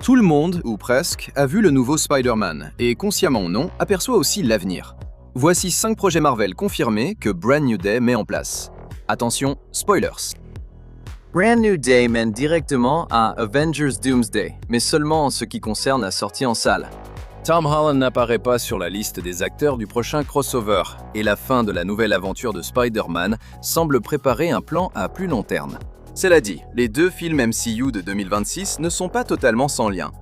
Tout le monde, ou presque, a vu le nouveau Spider-Man et, consciemment ou non, aperçoit aussi l'avenir. Voici 5 projets Marvel confirmés que Brand New Day met en place. Attention, spoilers. Brand New Day mène directement à Avengers Doomsday, mais seulement en ce qui concerne la sortie en salle. Tom Holland n'apparaît pas sur la liste des acteurs du prochain crossover, et la fin de la nouvelle aventure de Spider-Man semble préparer un plan à plus long terme. Cela dit, les 2 films MCU de 2026 ne sont pas totalement sans lien.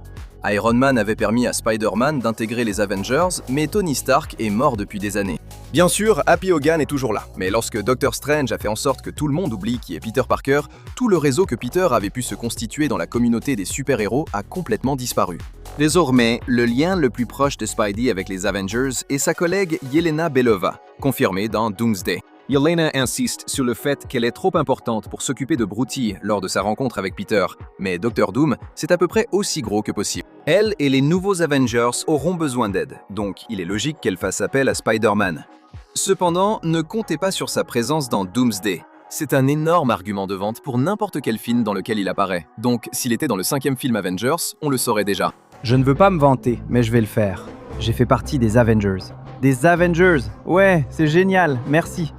Iron Man avait permis à Spider-Man d'intégrer les Avengers, mais Tony Stark est mort depuis des années. Bien sûr, Happy Hogan est toujours là, mais lorsque Doctor Strange a fait en sorte que tout le monde oublie qui est Peter Parker, tout le réseau que Peter avait pu se constituer dans la communauté des super-héros a complètement disparu. Désormais, le lien le plus proche de Spidey avec les Avengers est sa collègue Yelena Belova, confirmée dans Doomsday. Yelena insiste sur le fait qu'elle est trop importante pour s'occuper de Broody lors de sa rencontre avec Peter, mais Dr. Doom, c'est à peu près aussi gros que possible. Elle et les nouveaux Avengers auront besoin d'aide, donc il est logique qu'elle fasse appel à Spider-Man. Cependant, ne comptez pas sur sa présence dans Doomsday. C'est un énorme argument de vente pour n'importe quel film dans lequel il apparaît, donc s'il était dans le 5e film Avengers, on le saurait déjà. Je ne veux pas me vanter, mais je vais le faire. J'ai fait partie des Avengers. Des Avengers! Ouais, c'est génial, merci.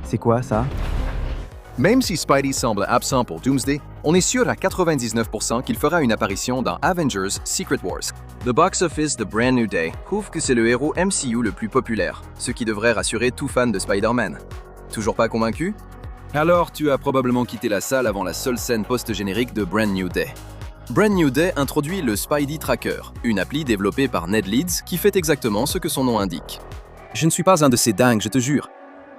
C'est quoi ça? Même si Spidey semble absent pour Doomsday, on est sûr à 99% qu'il fera une apparition dans Avengers Secret Wars. Le box-office de Brand New Day prouve que c'est le héros MCU le plus populaire, ce qui devrait rassurer tout fan de Spider-Man. Toujours pas convaincu? Alors tu as probablement quitté la salle avant la seule scène post-générique de Brand New Day. Brand New Day introduit le Spidey Tracker, une appli développée par Ned Leeds qui fait exactement ce que son nom indique. Je ne suis pas un de ces dingues, je te jure.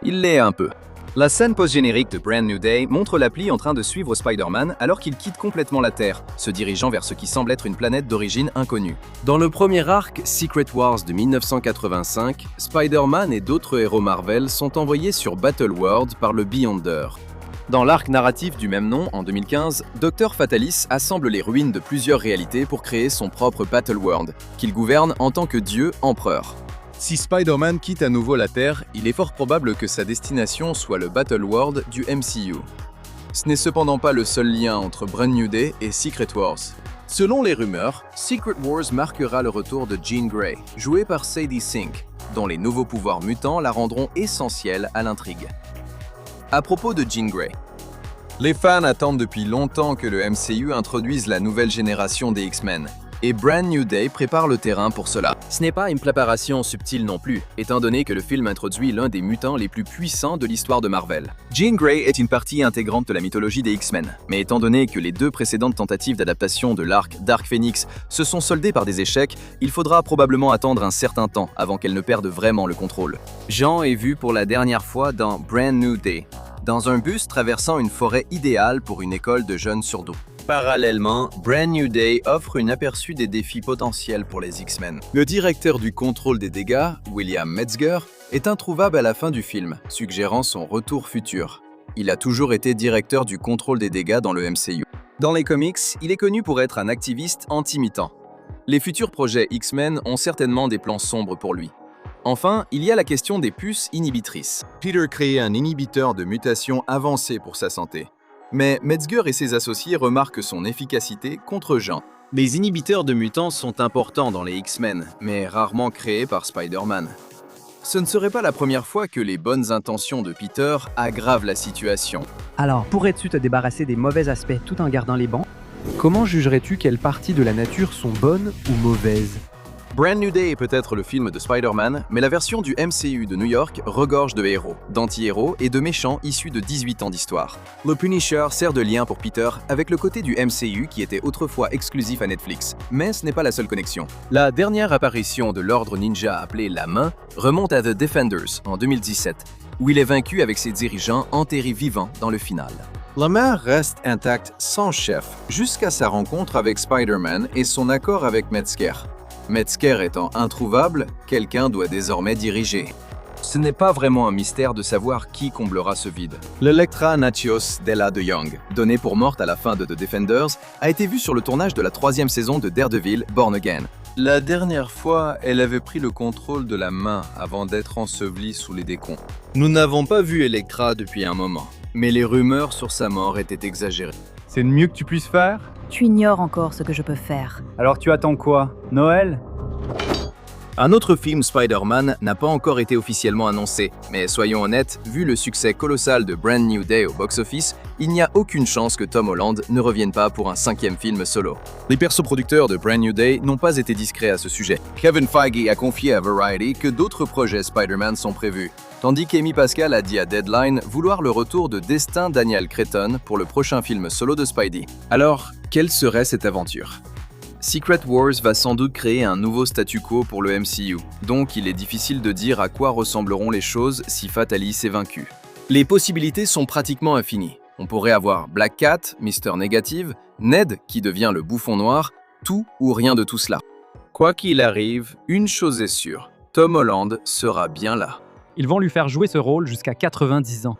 Il l'est un peu. La scène post-générique de Brand New Day montre l'appli en train de suivre Spider-Man alors qu'il quitte complètement la Terre, se dirigeant vers ce qui semble être une planète d'origine inconnue. Dans le premier arc Secret Wars de 1985, Spider-Man et d'autres héros Marvel sont envoyés sur Battleworld par le Beyonder. Dans l'arc narratif du même nom, en 2015, Dr. Fatalis assemble les ruines de plusieurs réalités pour créer son propre Battleworld, qu'il gouverne en tant que dieu empereur. Si Spider-Man quitte à nouveau la Terre, il est fort probable que sa destination soit le Battleworld du MCU. Ce n'est cependant pas le seul lien entre Brand New Day et Secret Wars. Selon les rumeurs, Secret Wars marquera le retour de Jean Grey, jouée par Sadie Sink, dont les nouveaux pouvoirs mutants la rendront essentielle à l'intrigue. À propos de Jean Grey, les fans attendent depuis longtemps que le MCU introduise la nouvelle génération des X-Men, et Brand New Day prépare le terrain pour cela. Ce n'est pas une préparation subtile non plus, étant donné que le film introduit l'un des mutants les plus puissants de l'histoire de Marvel. Jean Grey est une partie intégrante de la mythologie des X-Men, mais étant donné que les 2 précédentes tentatives d'adaptation de l'arc Dark Phoenix se sont soldées par des échecs, il faudra probablement attendre un certain temps avant qu'elle ne perde vraiment le contrôle. Jean est vu pour la dernière fois dans Brand New Day, dans un bus traversant une forêt idéale pour une école de jeunes surdoués. Parallèlement, Brand New Day offre un aperçu des défis potentiels pour les X-Men. Le directeur du contrôle des dégâts, William Metzger, est introuvable à la fin du film, suggérant son retour futur. Il a toujours été directeur du contrôle des dégâts dans le MCU. Dans les comics, il est connu pour être un activiste anti-mutant. Les futurs projets X-Men ont certainement des plans sombres pour lui. Enfin, il y a la question des puces inhibitrices. Peter crée un inhibiteur de mutation avancé pour sa santé. Mais Metzger et ses associés remarquent son efficacité contre Jean. Les inhibiteurs de mutants sont importants dans les X-Men, mais rarement créés par Spider-Man. Ce ne serait pas la première fois que les bonnes intentions de Peter aggravent la situation. Alors, pourrais-tu te débarrasser des mauvais aspects tout en gardant les bons? Comment jugerais-tu quelles parties de la nature sont bonnes ou mauvaises? Brand New Day est peut-être le film de Spider-Man, mais la version du MCU de New York regorge de héros, d'anti-héros et de méchants issus de 18 ans d'histoire. Le Punisher sert de lien pour Peter avec le côté du MCU qui était autrefois exclusif à Netflix, mais ce n'est pas la seule connexion. La dernière apparition de l'ordre ninja appelé La Main remonte à The Defenders en 2017, où il est vaincu avec ses dirigeants enterrés vivants dans le final. La Main reste intacte sans chef jusqu'à sa rencontre avec Spider-Man et son accord avec Metzger. Metzger étant introuvable, quelqu'un doit désormais diriger. Ce n'est pas vraiment un mystère de savoir qui comblera ce vide. L'Electra Natchios Della de Young, donnée pour morte à la fin de The Defenders, a été vue sur le tournage de la 3e saison de Daredevil Born Again. La dernière fois, elle avait pris le contrôle de la main avant d'être ensevelie sous les décombres. Nous n'avons pas vu Electra depuis un moment, mais les rumeurs sur sa mort étaient exagérées. C'est le mieux que tu puisses faire? Tu ignores encore ce que je peux faire. Alors tu attends quoi? Noël? Un autre film Spider-Man n'a pas encore été officiellement annoncé, mais soyons honnêtes, vu le succès colossal de Brand New Day au box-office, il n'y a aucune chance que Tom Holland ne revienne pas pour un 5e film solo. Les perso-producteurs de Brand New Day n'ont pas été discrets à ce sujet. Kevin Feige a confié à Variety que d'autres projets Spider-Man sont prévus, tandis qu'Amy Pascal a dit à Deadline vouloir le retour de Destin Daniel Cretton pour le prochain film solo de Spidey. Alors, quelle serait cette aventure ? Secret Wars va sans doute créer un nouveau statu quo pour le MCU, donc il est difficile de dire à quoi ressembleront les choses si Fatalis est vaincu. Les possibilités sont pratiquement infinies. On pourrait avoir Black Cat, Mister Négative, Ned qui devient le bouffon noir, tout ou rien de tout cela. Quoi qu'il arrive, une chose est sûre, Tom Holland sera bien là. Ils vont lui faire jouer ce rôle jusqu'à 90 ans.